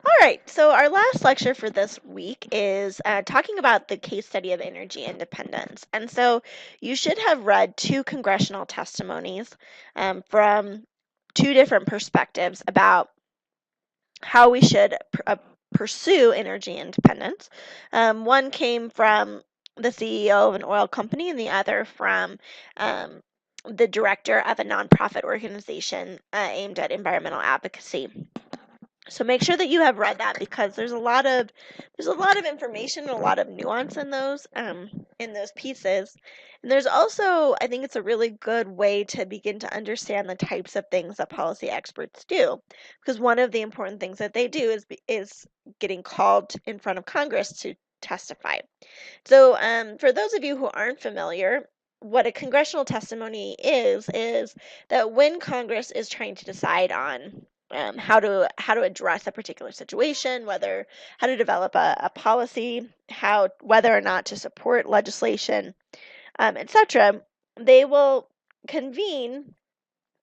All right, so our last lecture for this week is talking about the case study of energy independence. And so you should have read two congressional testimonies from two different perspectives about how we should pursue energy independence. One came from the CEO of an oil company, and the other from the director of a nonprofit organization aimed at environmental advocacy. So make sure that you have read that because there's a lot of information and a lot of nuance in those pieces. And there's also, I think it's a really good way to begin to understand the types of things that policy experts do, because one of the important things that they do is getting called in front of Congress to testify. So for those of you who aren't familiar, what a congressional testimony is that when Congress is trying to decide on how to address a particular situation, how to develop a policy, whether or not to support legislation, etc., they will convene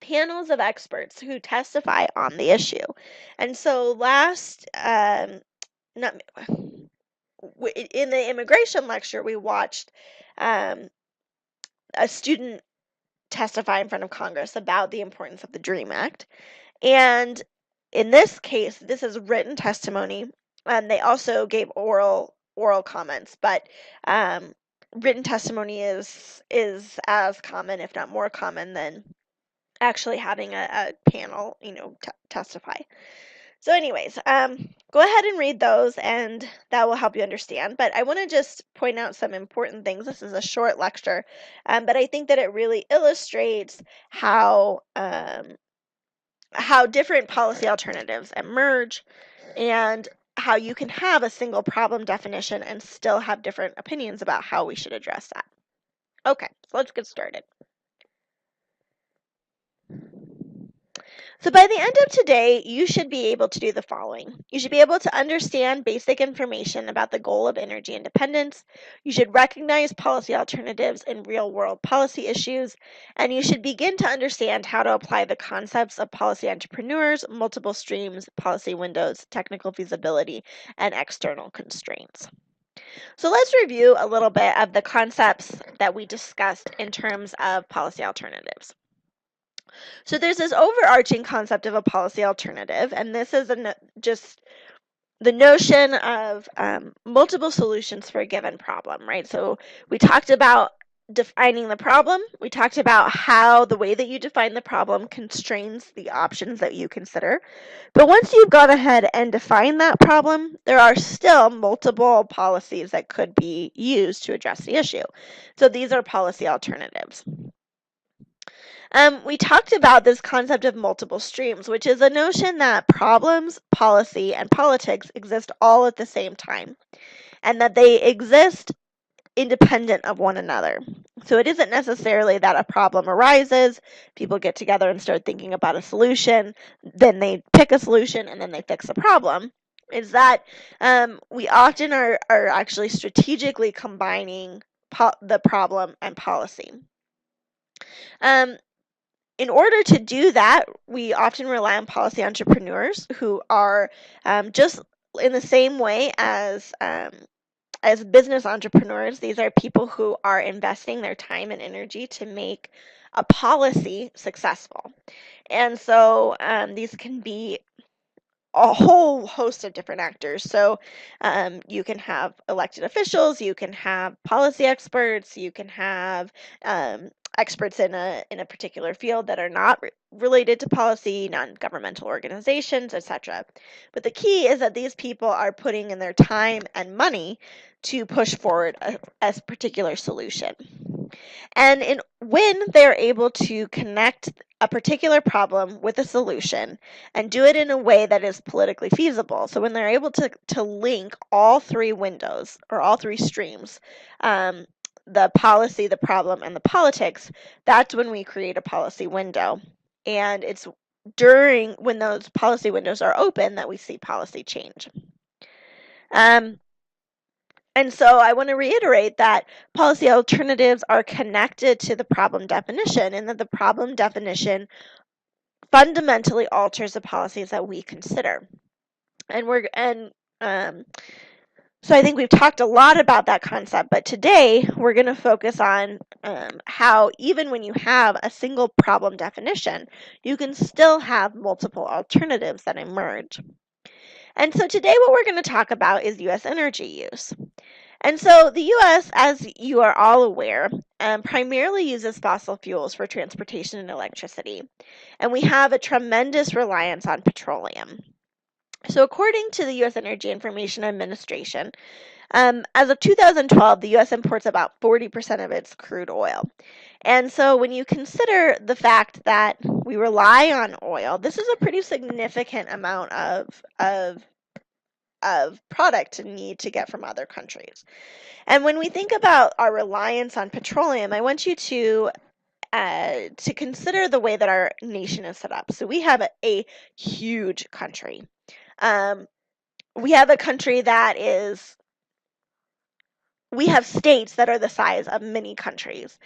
panels of experts who testify on the issue. And so not in the immigration lecture, we watched a student testify in front of Congress about the importance of the DREAM Act. And in this case, this is written testimony. They also gave oral comments, but written testimony is as common, if not more common, than actually having a panel, testify. So anyways, go ahead and read those, and that will help you understand. But I want to just point out some important things. This is a short lecture, but I think that it really illustrates how different policy alternatives emerge, and how you can have a single problem definition and still have different opinions about how we should address that. Okay, so let's get started. So by the end of today, you should be able to do the following. You should be able to understand basic information about the goal of energy independence. You should recognize policy alternatives in real-world policy issues, and you should begin to understand how to apply the concepts of policy entrepreneurs, multiple streams, policy windows, technical feasibility, and external constraints. So let's review a little bit of the concepts that we discussed in terms of policy alternatives. So there's this overarching concept of a policy alternative, and this is just the notion of multiple solutions for a given problem, right? So we talked about defining the problem. We talked about how the way that you define the problem constrains the options that you consider. But once you've gone ahead and defined that problem, there are still multiple policies that could be used to address the issue. So these are policy alternatives. We talked about this concept of multiple streams, which is a notion that problems, policy, and politics exist all at the same time, and that they exist independent of one another. So it isn't necessarily that a problem arises, people get together and start thinking about a solution, then they pick a solution, and then they fix a problem. Is that we often are actually strategically combining the problem and policy. In order to do that, we often rely on policy entrepreneurs who are just in the same way as business entrepreneurs. These are people who are investing their time and energy to make a policy successful. And so these can be a whole host of different actors. So you can have elected officials, you can have policy experts, you can have experts in a particular field that are not related to policy, non-governmental organizations, etc. But the key is that these people are putting in their time and money to push forward a particular solution. And when they're able to connect a particular problem with a solution and do it in a way that is politically feasible, so when they're able to link all three windows or all three streams, the policy, the problem, and the politics, that's when we create a policy window. And it's when those policy windows are open that we see policy change. And so I want to reiterate that policy alternatives are connected to the problem definition, and that the problem definition fundamentally alters the policies that we consider. And so I think we've talked a lot about that concept, but today we're going to focus on how even when you have a single problem definition, you can still have multiple alternatives that emerge. And so today what we're going to talk about is U.S. energy use. And so the U.S., as you are all aware, primarily uses fossil fuels for transportation and electricity. And we have a tremendous reliance on petroleum. So according to the U.S. Energy Information Administration, as of 2012, the U.S. imports about 40% of its crude oil. And so when you consider the fact that we rely on oil, this is a pretty significant amount of product to need to get from other countries. And when we think about our reliance on petroleum, I want you to consider the way that our nation is set up. So we have a huge country. We have a country we have states that are the size of many countries.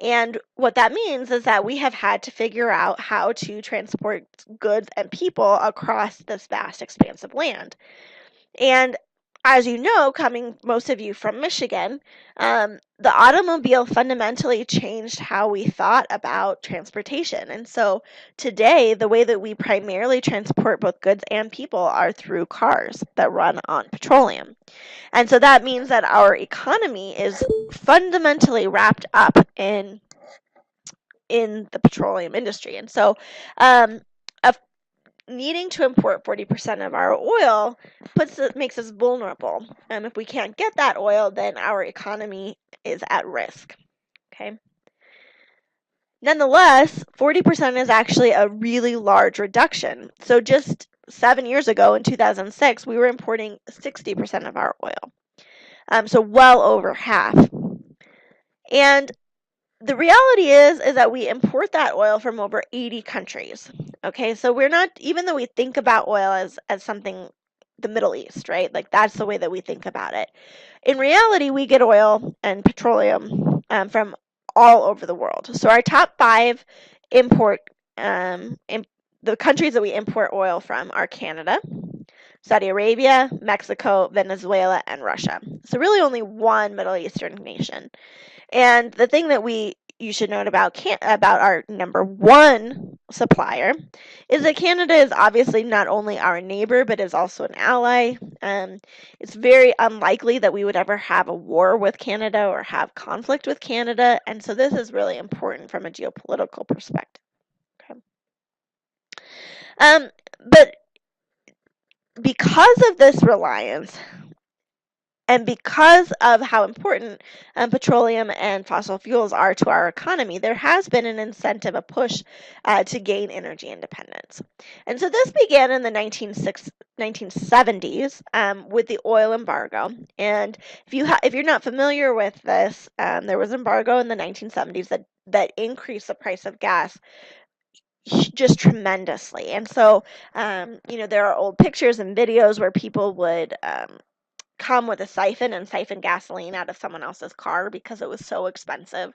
And what that means is that we have had to figure out how to transport goods and people across this vast expanse of land. And as you know, coming most of you from Michigan, the automobile fundamentally changed how we thought about transportation. And so today, the way that we primarily transport both goods and people are through cars that run on petroleum. And so that means that our economy is fundamentally wrapped up in the petroleum industry. And so needing to import 40% of our oil makes us vulnerable. And if we can't get that oil, then our economy is at risk. Okay. Nonetheless, 40% is actually a really large reduction. So just 7 years ago in 2006, we were importing 60% of our oil. So well over half. And the reality is that we import that oil from over 80 countries. Okay, so we're not, even though we think about oil as something, the Middle East, right? Like that's the way that we think about it. In reality, we get oil and petroleum from all over the world. So our top 5 the countries that we import oil from are Canada, Saudi Arabia, Mexico, Venezuela, and Russia. So really only one Middle Eastern nation. And the thing that you should note about our number 1 supplier is that Canada is obviously not only our neighbor, but is also an ally. It's very unlikely that we would ever have a war with Canada or have conflict with Canada. And so this is really important from a geopolitical perspective. Okay. But because of this reliance, and because of how important petroleum and fossil fuels are to our economy, there has been an incentive, a push to gain energy independence. And so this began in the 1970s with the oil embargo. And if you're not familiar with this, there was an embargo in the 1970s that increased the price of gas just tremendously. And so, there are old pictures and videos where people would come with a siphon and siphon gasoline out of someone else's car because it was so expensive.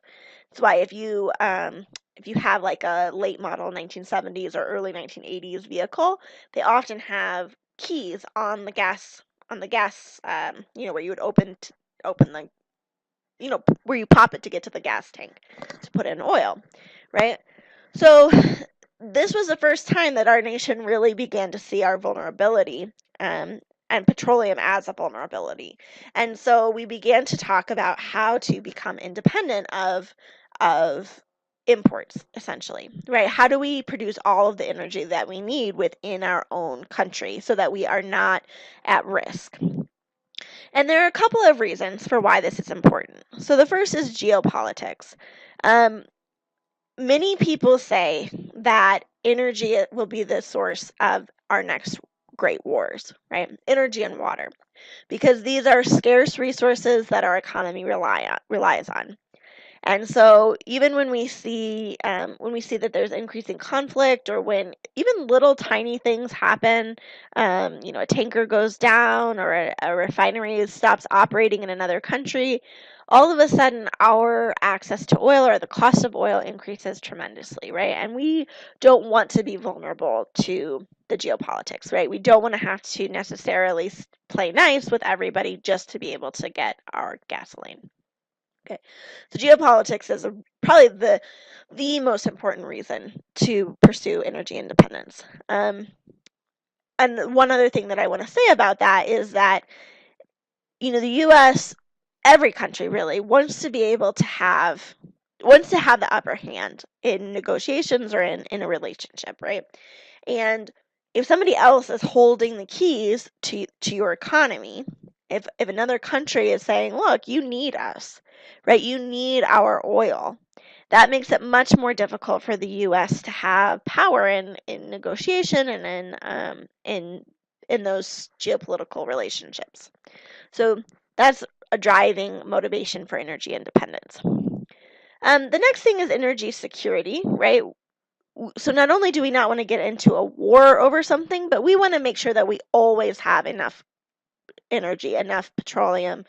That's why if you have like a late model 1970s or early 1980s vehicle, they often have keys on the gas where you would open the where you pop it to get to the gas tank to put in oil, right? So this was the first time that our nation really began to see our vulnerability and petroleum as a vulnerability. And so we began to talk about how to become independent of imports, essentially, right? How do we produce all of the energy that we need within our own country so that we are not at risk? And there are a couple of reasons for why this is important. So the first is geopolitics. Many people say that energy will be the source of our next great wars, right? Energy and water, because these are scarce resources that our economy relies on. And so even when we see that there's increasing conflict, or when even little tiny things happen, a tanker goes down or a refinery stops operating in another country, all of a sudden our access to oil or the cost of oil increases tremendously, right? And we don't want to be vulnerable to the geopolitics, right? We don't want to have to necessarily play nice with everybody just to be able to get our gasoline. Okay, so geopolitics is probably the most important reason to pursue energy independence. And one other thing that I want to say about that is that, the U.S., every country really wants to be able to have the upper hand in negotiations or in a relationship, right? And if somebody else is holding the keys to your economy, if another country is saying, look, you need us, right? You need our oil. That makes it much more difficult for the U.S. to have power in negotiation and in those geopolitical relationships. So that's a driving motivation for energy independence. The next thing is energy security, right? So not only do we not want to get into a war over something, but we want to make sure that we always have enough energy, enough petroleum,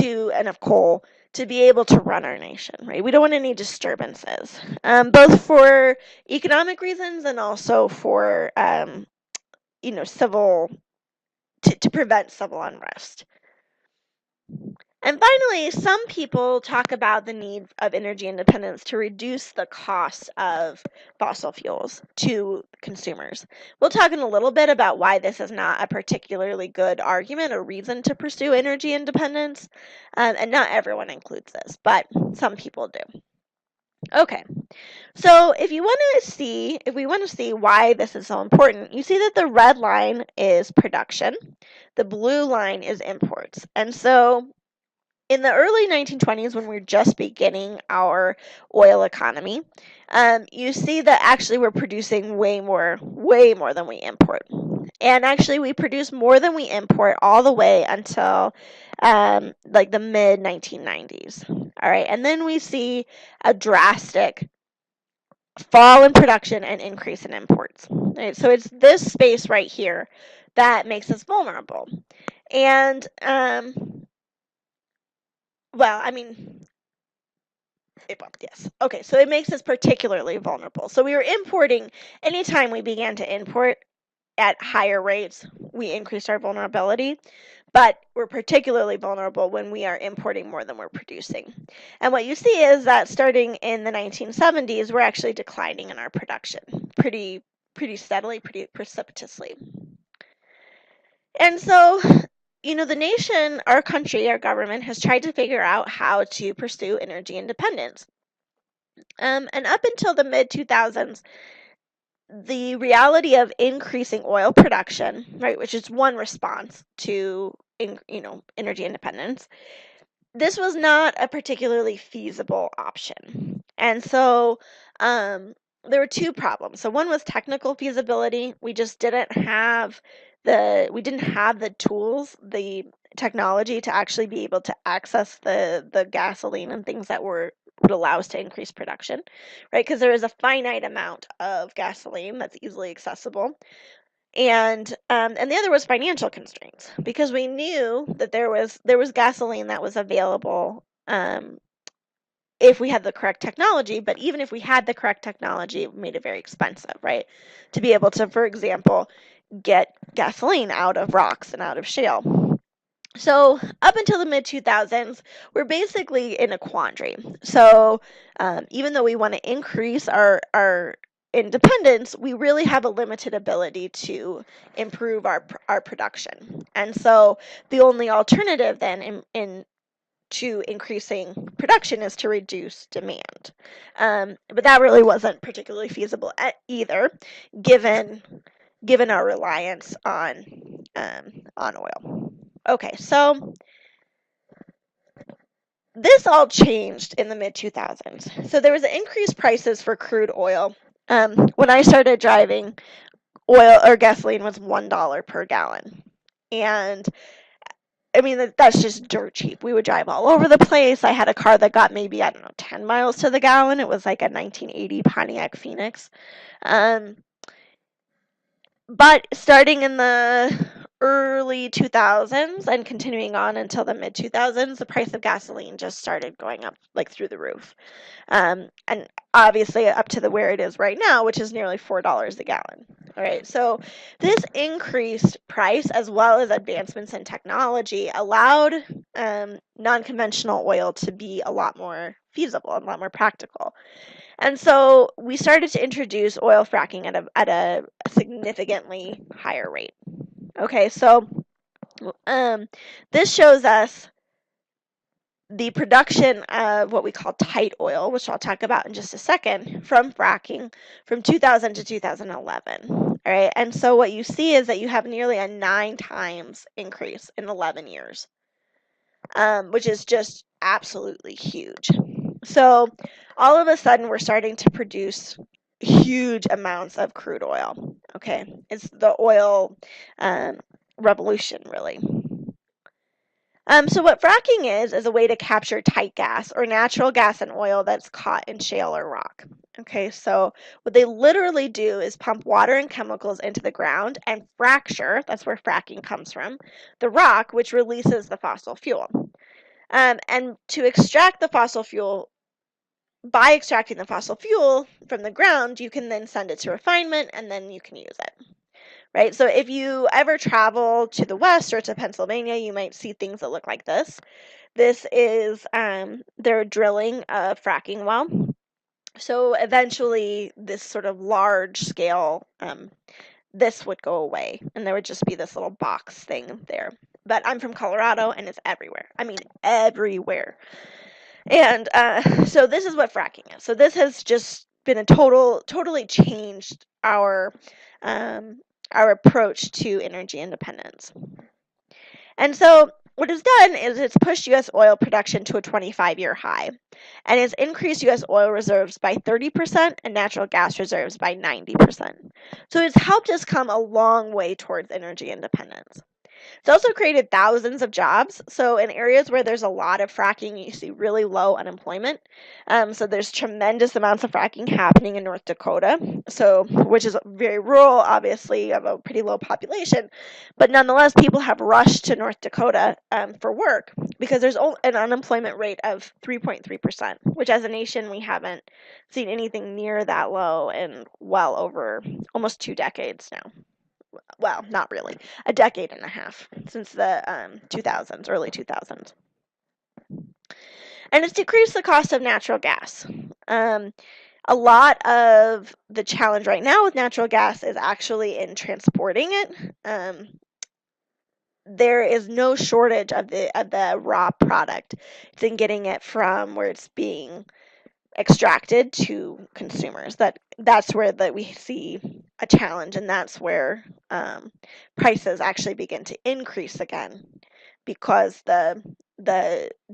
enough coal to be able to run our nation, right? We don't want any disturbances, both for economic reasons and also for, civil, to prevent civil unrest. And finally, some people talk about the need of energy independence to reduce the cost of fossil fuels to consumers. We'll talk in a little bit about why this is not a particularly good argument or reason to pursue energy independence, and not everyone includes this, but some people do. Okay, so if we want to see why this is so important, you see that the red line is production, the blue line is imports, and so in the early 1920s, when we were just beginning our oil economy, you see that actually we're producing way more than we import. And actually, we produce more than we import all the way until like the mid 1990s. All right, and then we see a drastic fall in production and increase in imports. Right, so it's this space right here that makes us vulnerable. And well, I mean, yes. Okay, so it makes us particularly vulnerable. So we were importing, anytime we began to import at higher rates, we increased our vulnerability, but we're particularly vulnerable when we are importing more than we're producing. And what you see is that starting in the 1970s, we're actually declining in our production pretty steadily, pretty precipitously. And so, the nation, our country, our government has tried to figure out how to pursue energy independence. And up until the mid 2000s, the reality of increasing oil production, right, which is one response to energy independence, this was not a particularly feasible option. And so there were two problems. So one was technical feasibility. We just didn't have the tools, the technology to actually be able to access the gasoline and things that would allow us to increase production, right? Because there is a finite amount of gasoline that's easily accessible. And the other was financial constraints, because we knew that there was gasoline that was available if we had the correct technology, but even if we had the correct technology, it made it very expensive, right? To be able to, for example, get gasoline out of rocks and out of shale. So up until the mid 2000s, we're basically in a quandary. So even though we want to increase our independence, we really have a limited ability to improve our production. And so the only alternative then to increasing production is to reduce demand. But that really wasn't particularly feasible either, given our reliance on oil. Okay, so this all changed in the mid 2000s. So there was increased prices for crude oil. When I started driving, oil or gasoline was $1 per gallon, and I mean, that's just dirt cheap. We would drive all over the place. I had a car that got maybe, 10 miles to the gallon. It was like a 1980 Pontiac Phoenix. But starting in the early 2000s and continuing on until the mid 2000s, the price of gasoline just started going up like through the roof. And obviously up to where it is right now, which is nearly $4 a gallon. All right, so this increased price as well as advancements in technology allowed non-conventional oil to be a lot more feasible and a lot more practical. And so we started to introduce oil fracking at a significantly higher rate. Okay, so this shows us the production of what we call tight oil, which I'll talk about in just a second, from fracking from 2000 to 2011. All right, and so what you see is that you have nearly a 9 times increase in 11 years, which is just absolutely huge. So all of a sudden, we're starting to produce huge amounts of crude oil. Okay, it's the oil revolution, really. So what fracking is a way to capture tight gas or natural gas and oil that's caught in shale or rock. Okay, so what they literally do is pump water and chemicals into the ground and fracture, that's where fracking comes from, the rock, which releases the fossil fuel. And to extract the fossil fuel, by extracting the fossil fuel from the ground, you can then send it to refinement and then you can use it. Right? So if you ever travel to the west or to Pennsylvania, you might see things that look like this. This is they're drilling a fracking well. So eventually this sort of large scale, this would go away and there would just be this little box thing there. But I'm from Colorado and it's everywhere. I mean, everywhere. And so this is what fracking is. So this has just been a totally changed our approach to energy independence. And so what it's done is it's pushed U.S. oil production to a 25-year high, and it's increased U.S. oil reserves by 30% and natural gas reserves by 90%. So it's helped us come a long way towards energy independence. It's also created thousands of jobs. So in areas where there's a lot of fracking, you see really low unemployment. So there's tremendous amounts of fracking happening in North Dakota, which is very rural, obviously, of a pretty low population. But nonetheless, people have rushed to North Dakota for work because there's an unemployment rate of 3.3%, which as a nation, we haven't seen anything near that low in well over almost 2 decades now. Well, not really, a decade and a half since the 2000s, early 2000s. And it's decreased the cost of natural gas. A lot of the challenge right now with natural gas is actually in transporting it. There is no shortage of the raw product. It's in getting it from where it's being extracted to consumers. That's where we see a challenge, and that's where prices actually begin to increase again, because the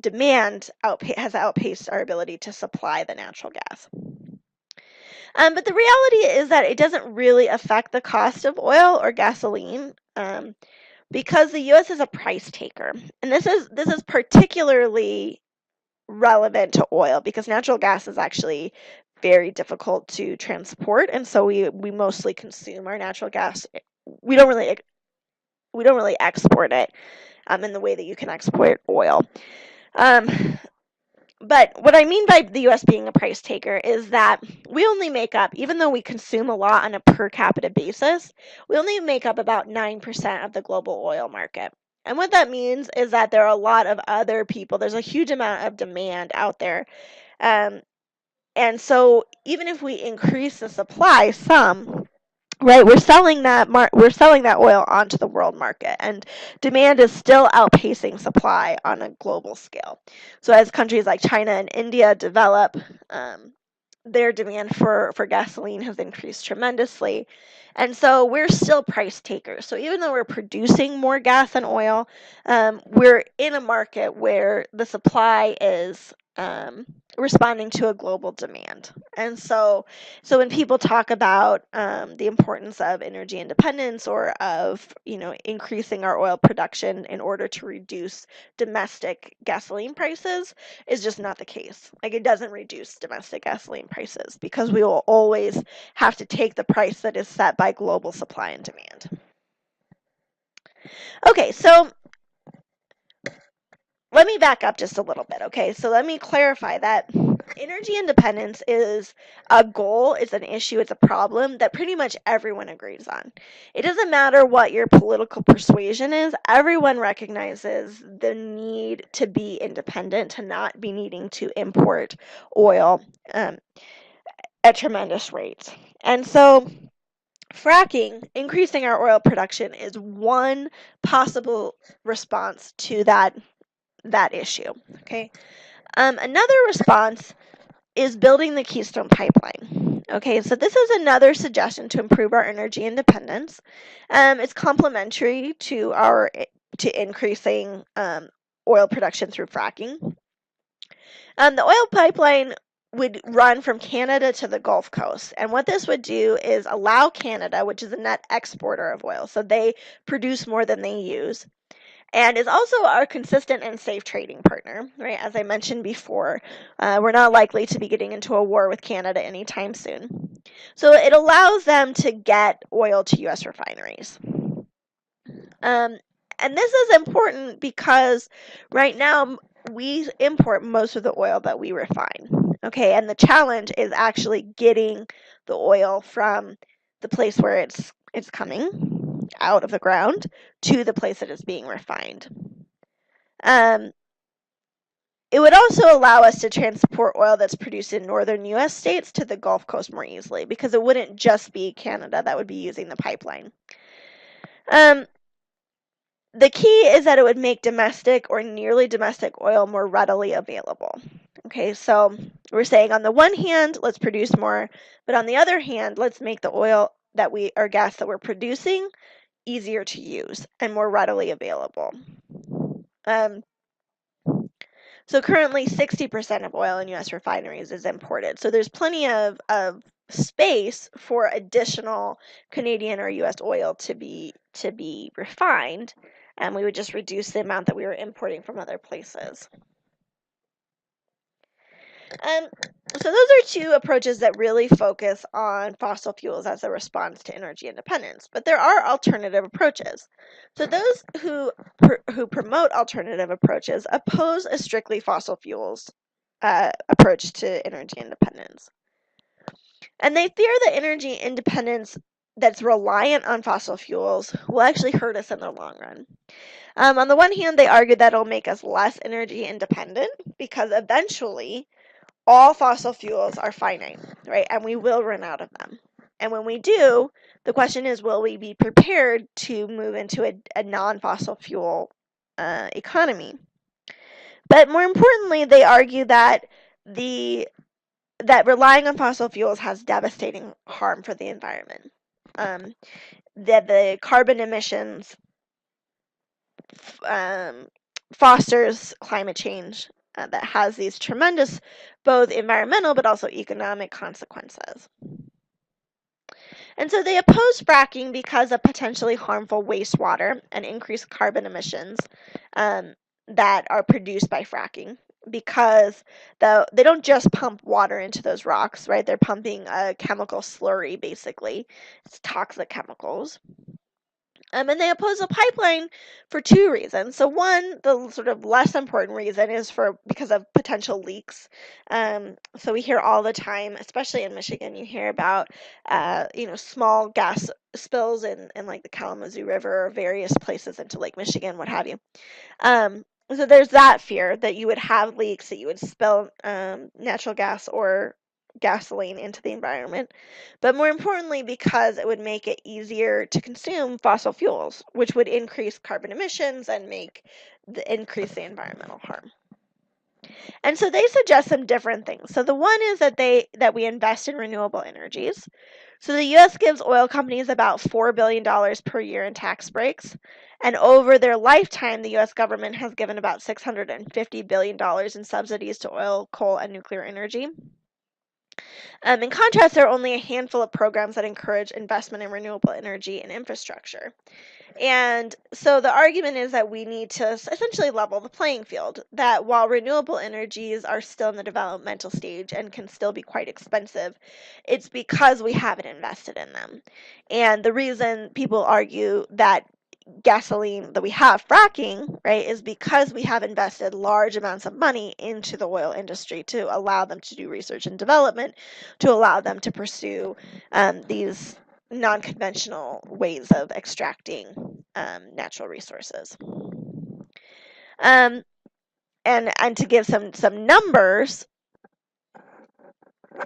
demand has outpaced our ability to supply the natural gas. But the reality is that it doesn't really affect the cost of oil or gasoline, because the U.S. is a price taker, and this is particularly relevant to oil because natural gas is actually very difficult to transport, and so we mostly consume our natural gas. We don't really export it in the way that you can export oil. But what I mean by the U.S. being a price taker is that we only make up, even though we consume a lot on a per capita basis, we only make up about 9% of the global oil market. And what that means is that there are a lot of other people. There's a huge amount of demand out there. And so even if we increase the supply some, right, we're selling that oil onto the world market, and demand is still outpacing supply on a global scale. So as countries like China and India develop, their demand for gasoline has increased tremendously. And so we're still price takers. So even though we're producing more gas and oil, we're in a market where the supply is responding to a global demand. And so when people talk about the importance of energy independence or of increasing our oil production in order to reduce domestic gasoline prices, is just not the case. Like, it doesn't reduce domestic gasoline prices because we will always have to take the price that is set by global supply and demand. Okay, so let me back up just a little bit, okay? So let me clarify that energy independence is a goal, it's an issue, it's a problem that pretty much everyone agrees on. It doesn't matter what your political persuasion is, everyone recognizes the need to be independent, to not be needing to import oil at tremendous rates. And so fracking, increasing our oil production, is one possible response to that issue. Okay. Another response is building the Keystone Pipeline. Okay, so this is another suggestion to improve our energy independence. It's complementary to increasing oil production through fracking. The oil pipeline would run from Canada to the Gulf Coast, and what this would do is allow Canada, which is a net exporter of oil, so they produce more than they use, and is also our consistent and safe trading partner, right? As I mentioned before, we're not likely to be getting into a war with Canada anytime soon. So it allows them to get oil to U.S. refineries. And this is important because right now we import most of the oil that we refine. Okay, and the challenge is actually getting the oil from the place where it's coming out of the ground to the place that it's being refined. It would also allow us to transport oil that's produced in northern U.S. states to the Gulf Coast more easily because it wouldn't just be Canada that would be using the pipeline. The key is that it would make domestic or nearly domestic oil more readily available. Okay, so we're saying on the one hand, let's produce more, but on the other hand, let's make the oil or gas that we're producing easier to use and more readily available. So currently 60% of oil in U.S. refineries is imported. So there's plenty of space for additional Canadian or U.S. oil to be refined, and we would just reduce the amount that we were importing from other places. So those are two approaches that really focus on fossil fuels as a response to energy independence. But there are alternative approaches. So those who promote alternative approaches oppose a strictly fossil fuels approach to energy independence. And they fear that energy independence that's reliant on fossil fuels will actually hurt us in the long run. On the one hand, they argue that it'll make us less energy independent because eventually all fossil fuels are finite, right? And we will run out of them. And when we do, the question is, will we be prepared to move into a non-fossil fuel economy? But more importantly, they argue that relying on fossil fuels has devastating harm for the environment. That the carbon emissions fosters climate change that has these tremendous both environmental but also economic consequences. And so they oppose fracking because of potentially harmful wastewater and increased carbon emissions that are produced by fracking, because they don't just pump water into those rocks, right? They're pumping a chemical slurry, basically. It's toxic chemicals. And they oppose the pipeline for two reasons. So one, the sort of less important reason is because of potential leaks. So we hear all the time, especially in Michigan, you hear about small gas spills in like the Kalamazoo River or various places into Lake Michigan, what have you. So there's that fear that you would have leaks, that you would spill natural gas or gasoline into the environment, but more importantly, because it would make it easier to consume fossil fuels, which would increase carbon emissions and increase the environmental harm. And so they suggest some different things. So the one is that we invest in renewable energies. So the U.S. gives oil companies about $4 billion per year in tax breaks, and over their lifetime, the U.S. government has given about $650 billion in subsidies to oil, coal, and nuclear energy. In contrast, there are only a handful of programs that encourage investment in renewable energy and infrastructure. And so the argument is that we need to essentially level the playing field, that while renewable energies are still in the developmental stage and can still be quite expensive, it's because we haven't invested in them. And the reason people argue that gasoline that we have, fracking, right, is because we have invested large amounts of money into the oil industry to allow them to do research and development, to allow them to pursue these non-conventional ways of extracting natural resources. And to give some numbers,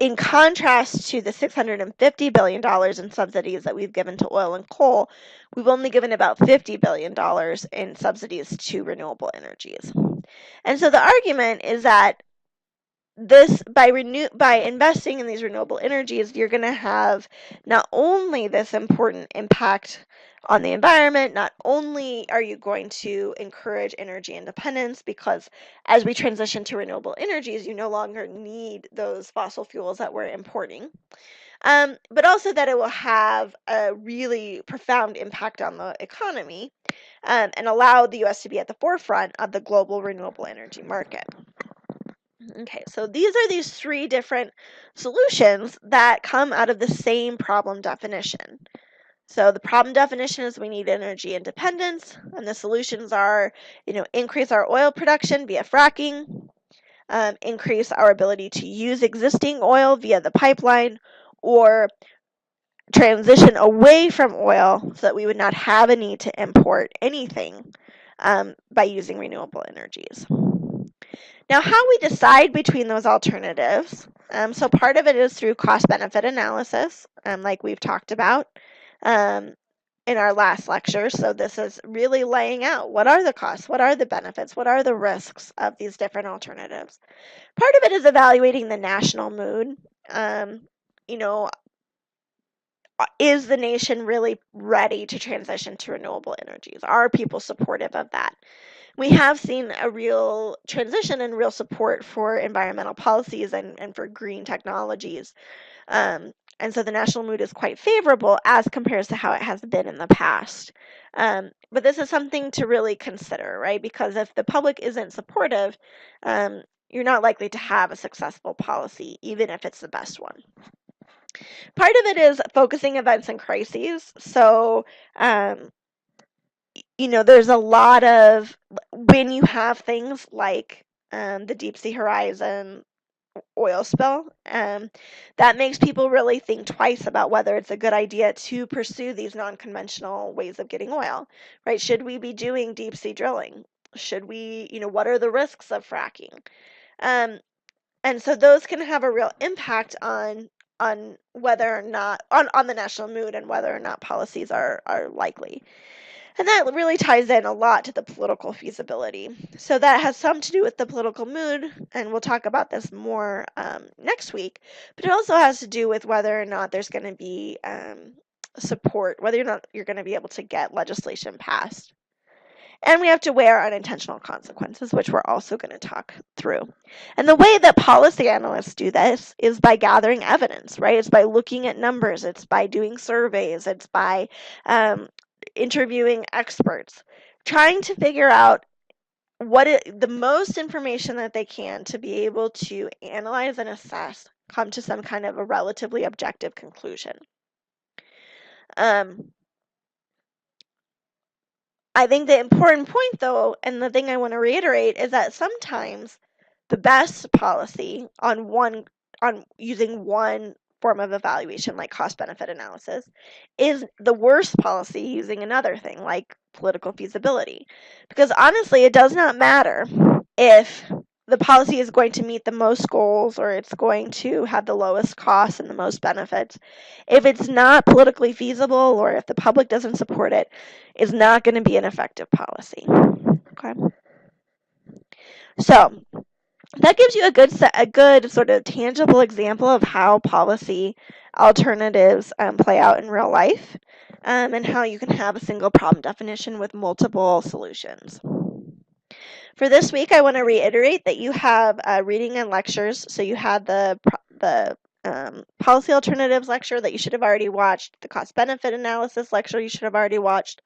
in contrast to the $650 billion in subsidies that we've given to oil and coal, we've only given about $50 billion in subsidies to renewable energies. And so the argument is that by investing in these renewable energies, you're going to have not only this important impact on the environment, not only are you going to encourage energy independence, because as we transition to renewable energies, you no longer need those fossil fuels that we're importing, but also that it will have a really profound impact on the economy, and allow the U.S. to be at the forefront of the global renewable energy market. Okay, so these are these three different solutions that come out of the same problem definition. So the problem definition is we need energy independence, and the solutions are, increase our oil production via fracking, increase our ability to use existing oil via the pipeline, or transition away from oil so that we would not have a need to import anything by using renewable energies. Now, how we decide between those alternatives, so part of it is through cost-benefit analysis, like we've talked about in our last lecture. So this is really laying out what are the costs, what are the benefits, what are the risks of these different alternatives. Part of it is evaluating the national mood. Is the nation really ready to transition to renewable energies? Are people supportive of that? We have seen a real transition and real support for environmental policies and for green technologies. And so the national mood is quite favorable as compared to how it has been in the past. But this is something to really consider, right? Because if the public isn't supportive, you're not likely to have a successful policy, even if it's the best one. Part of it is focusing events and crises. So, there's a lot of, when you have things like the Deep-Sea Horizon oil spill, that makes people really think twice about whether it's a good idea to pursue these non-conventional ways of getting oil, right? Should we be doing deep sea drilling? Should we, what are the risks of fracking? And so those can have a real impact on whether or not, on the national mood and whether or not policies are likely. And that really ties in a lot to the political feasibility. So that has some to do with the political mood, and we'll talk about this more next week. But it also has to do with whether or not there's going to be support, whether or not you're going to be able to get legislation passed. And we have to weigh our unintentional consequences, which we're also going to talk through. And the way that policy analysts do this is by gathering evidence, right? It's by looking at numbers. It's by doing surveys. It's by interviewing experts, trying to figure out the most information that they can to be able to analyze and assess, come to some kind of a relatively objective conclusion. I think the important point, though, and the thing I want to reiterate, is that sometimes the best policy on using one form of evaluation, like cost-benefit analysis, is the worst policy using another thing, like political feasibility. Because honestly, it does not matter if the policy is going to meet the most goals or it's going to have the lowest costs and the most benefits. If it's not politically feasible or if the public doesn't support it, it's not going to be an effective policy. Okay. So that gives you a good sort of tangible example of how policy alternatives play out in real life, and how you can have a single problem definition with multiple solutions. For this week, I want to reiterate that you have reading and lectures. So you had the policy alternatives lecture that you should have already watched, the cost-benefit analysis lecture you should have already watched.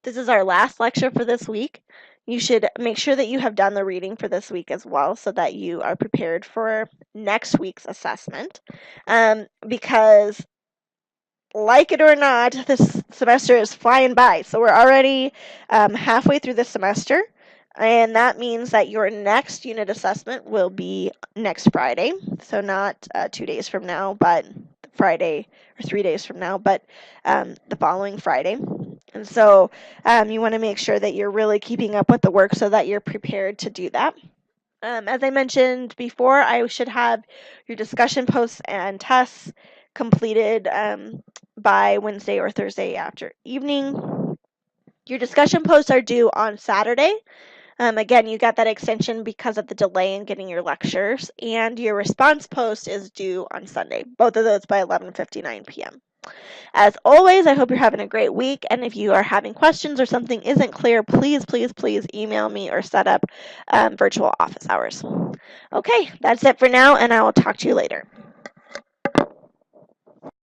This is our last lecture for this week. You should make sure that you have done the reading for this week as well so that you are prepared for next week's assessment. Because like it or not, this semester is flying by. So we're already halfway through the semester, and that means that your next unit assessment will be next Friday. So not 2 days from now, but Friday, or 3 days from now, but the following Friday. And so you want to make sure that you're really keeping up with the work so that you're prepared to do that. As I mentioned before, I should have your discussion posts and tests completed by Wednesday or Thursday after evening. Your discussion posts are due on Saturday. Again, you got that extension because of the delay in getting your lectures, and your response post is due on Sunday, both of those by 11:59 p.m. As always, I hope you're having a great week, and if you are having questions or something isn't clear, please, please, please email me or set up virtual office hours. Okay, that's it for now, and I will talk to you later.